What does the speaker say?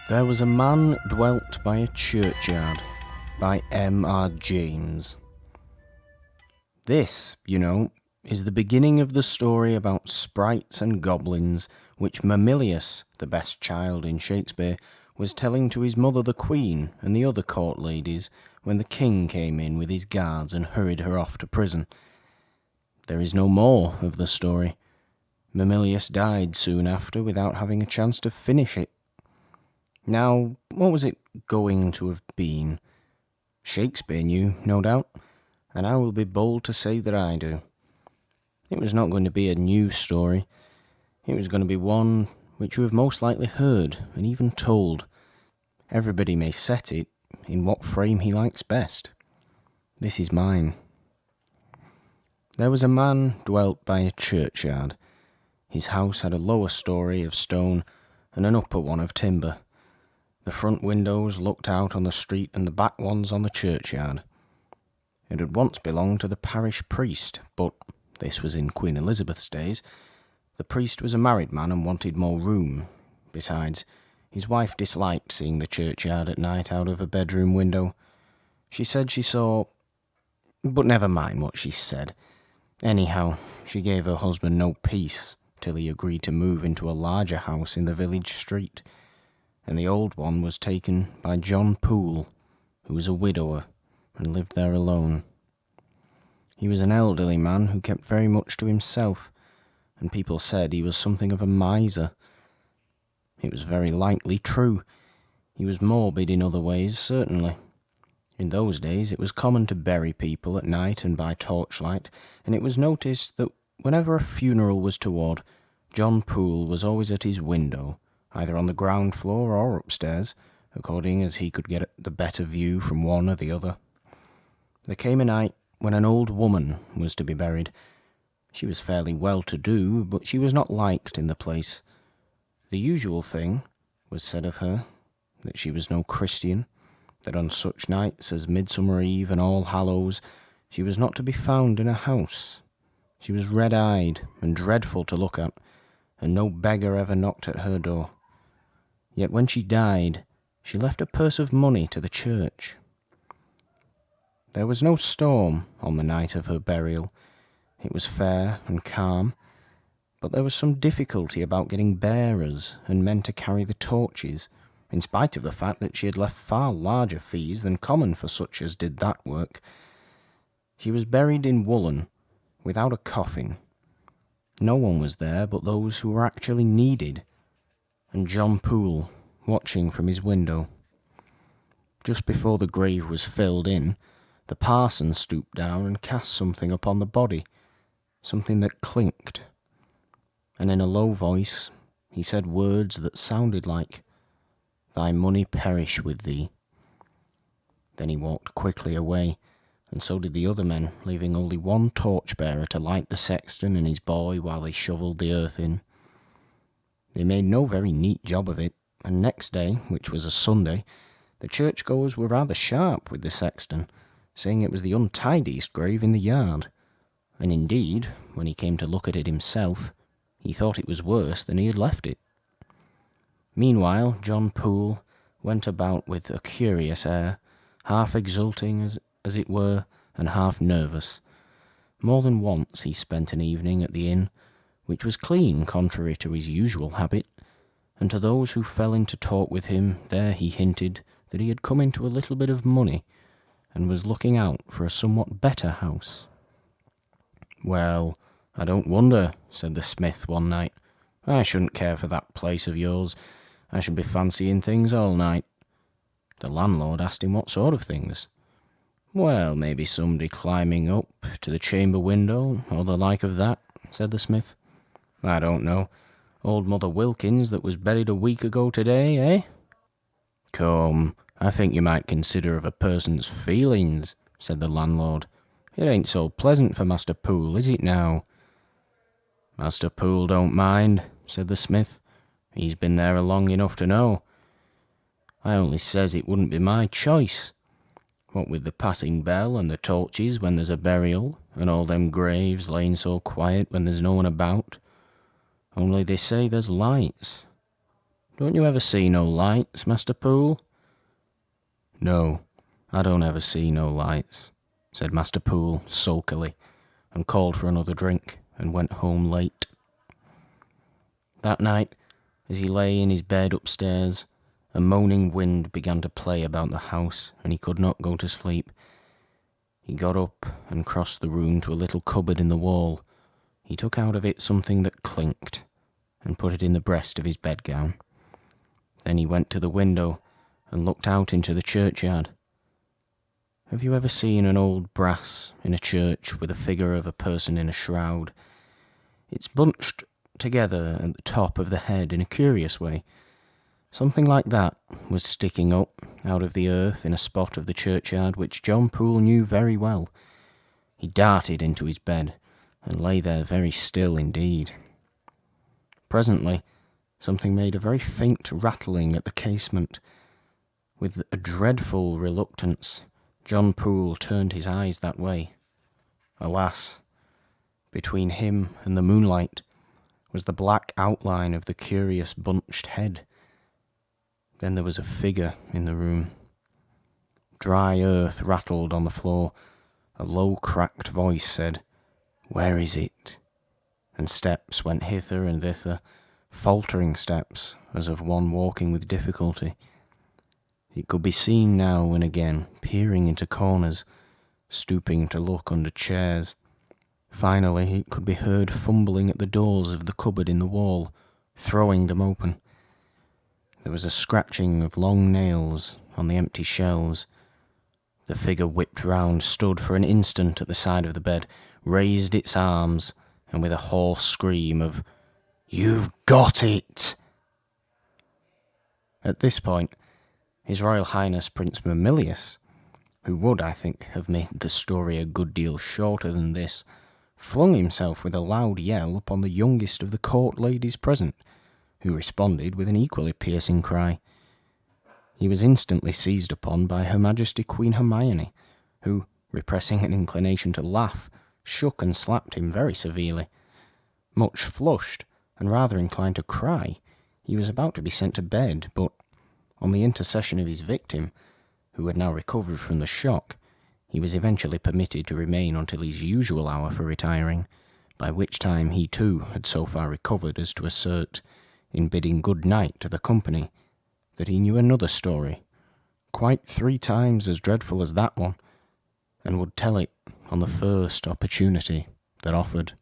There was a man dwelt by a churchyard, by M.R James. This, is the beginning of the story about sprites and goblins which Mamilius, the best child in Shakespeare, was telling to his mother the Queen and the other court ladies when the king came in with his guards and hurried her off to prison. There is no more of the story. Mamilius died soon after without having a chance to finish it. Now, what was it going to have been? Shakespeare knew, no doubt, and I will be bold to say that I do. It was not going to be a new story. It was going to be one which you have most likely heard and even told. Everybody may set it in what frame he likes best. This is mine. There was a man dwelt by a churchyard. His house had a lower story of stone and an upper one of timber. The front windows looked out on the street and the back ones on the churchyard. It had once belonged to the parish priest, but this was in Queen Elizabeth's days. The priest was a married man and wanted more room. Besides, his wife disliked seeing the churchyard at night out of a bedroom window. She said she saw... But never mind what she said. Anyhow, she gave her husband no peace till he agreed to move into a larger house in the village street, and the old one was taken by John Poole, who was a widower and lived there alone. He was an elderly man who kept very much to himself, and people said he was something of a miser. It was very likely true. He was morbid in other ways, certainly. In those days it was common to bury people at night and by torchlight, and it was noticed that whenever a funeral was toward, John Poole was always at his window, either on the ground floor or upstairs, according as he could get the better view from one or the other. There came a night when an old woman was to be buried. She was fairly well-to-do, but she was not liked in the place. The usual thing was said of her, that she was no Christian, that on such nights as Midsummer Eve and All Hallows she was not to be found in a house. She was red-eyed and dreadful to look at, and no beggar ever knocked at her door. Yet when she died, she left a purse of money to the church. There was no storm on the night of her burial. It was fair and calm, but there was some difficulty about getting bearers and men to carry the torches, in spite of the fact that she had left far larger fees than common for such as did that work. She was buried in woolen, without a coffin. No one was there but those who were actually needed, and John Poole, watching from his window. Just before the grave was filled in, the parson stooped down and cast something upon the body, something that clinked, and in a low voice he said words that sounded like, "Thy money perish with thee." Then he walked quickly away, and so did the other men, leaving only one torchbearer to light the sexton and his boy while they shovelled the earth in. They made no very neat job of it, and next day, which was a Sunday, the churchgoers were rather sharp with the sexton, saying it was the untidiest grave in the yard, and indeed, when he came to look at it himself, he thought it was worse than he had left it. Meanwhile, John Poole went about with a curious air, half exulting as it were, and half nervous. More than once he spent an evening at the inn, which was clean contrary to his usual habit, and to those who fell in to talk with him there he hinted that he had come into a little bit of money, and was looking out for a somewhat better house. "Well, I don't wonder," said the smith one night. "I shouldn't care for that place of yours. I should be fancying things all night." The landlord asked him what sort of things. "Well, maybe somebody climbing up to the chamber window, or the like of that," said the smith. "I don't know. Old Mother Wilkins that was buried a week ago today, eh?" "Come, I think you might consider of a person's feelings," said the landlord. "It ain't so pleasant for Master Poole, is it now?" "Master Poole don't mind," said the smith. "He's been there long enough to know. I only says it wouldn't be my choice. What with the passing bell and the torches when there's a burial, and all them graves laying so quiet when there's no one about. Only they say there's lights. Don't you ever see no lights, Master Poole?" "No, I don't ever see no lights," said Master Poole sulkily, and called for another drink, and went home late. That night, as he lay in his bed upstairs, a moaning wind began to play about the house, and he could not go to sleep. He got up and crossed the room to a little cupboard in the wall. He took out of it something that clinked, and put it in the breast of his bedgown. Then he went to the window and looked out into the churchyard. Have you ever seen an old brass in a church with a figure of a person in a shroud? It's bunched together at the top of the head in a curious way. Something like that was sticking up out of the earth in a spot of the churchyard which John Poole knew very well. He darted into his bed and lay there very still indeed. Presently, something made a very faint rattling at the casement. With a dreadful reluctance, John Poole turned his eyes that way. Alas, between him and the moonlight was the black outline of the curious bunched head. Then there was a figure in the room. Dry earth rattled on the floor. A low cracked voice said, "Where is it?" And steps went hither and thither, faltering steps as of one walking with difficulty. It could be seen now and again, peering into corners, stooping to look under chairs. Finally, it could be heard fumbling at the doors of the cupboard in the wall, throwing them open. There was a scratching of long nails on the empty shelves. The figure whipped round, stood for an instant at the side of the bed, raised its arms, and with a hoarse scream of, "You've got it!" At this point, His Royal Highness Prince Mamilius, who would, I think, have made the story a good deal shorter than this, flung himself with a loud yell upon the youngest of the court ladies present, who responded with an equally piercing cry. He was instantly seized upon by Her Majesty Queen Hermione, who, repressing an inclination to laugh, shook and slapped him very severely. Much flushed, and rather inclined to cry, he was about to be sent to bed, but, on the intercession of his victim, who had now recovered from the shock, he was eventually permitted to remain until his usual hour for retiring, by which time he too had so far recovered as to assert, in bidding good night to the company, that he knew another story, quite 3 times as dreadful as that one, and would tell it on the first opportunity that offered.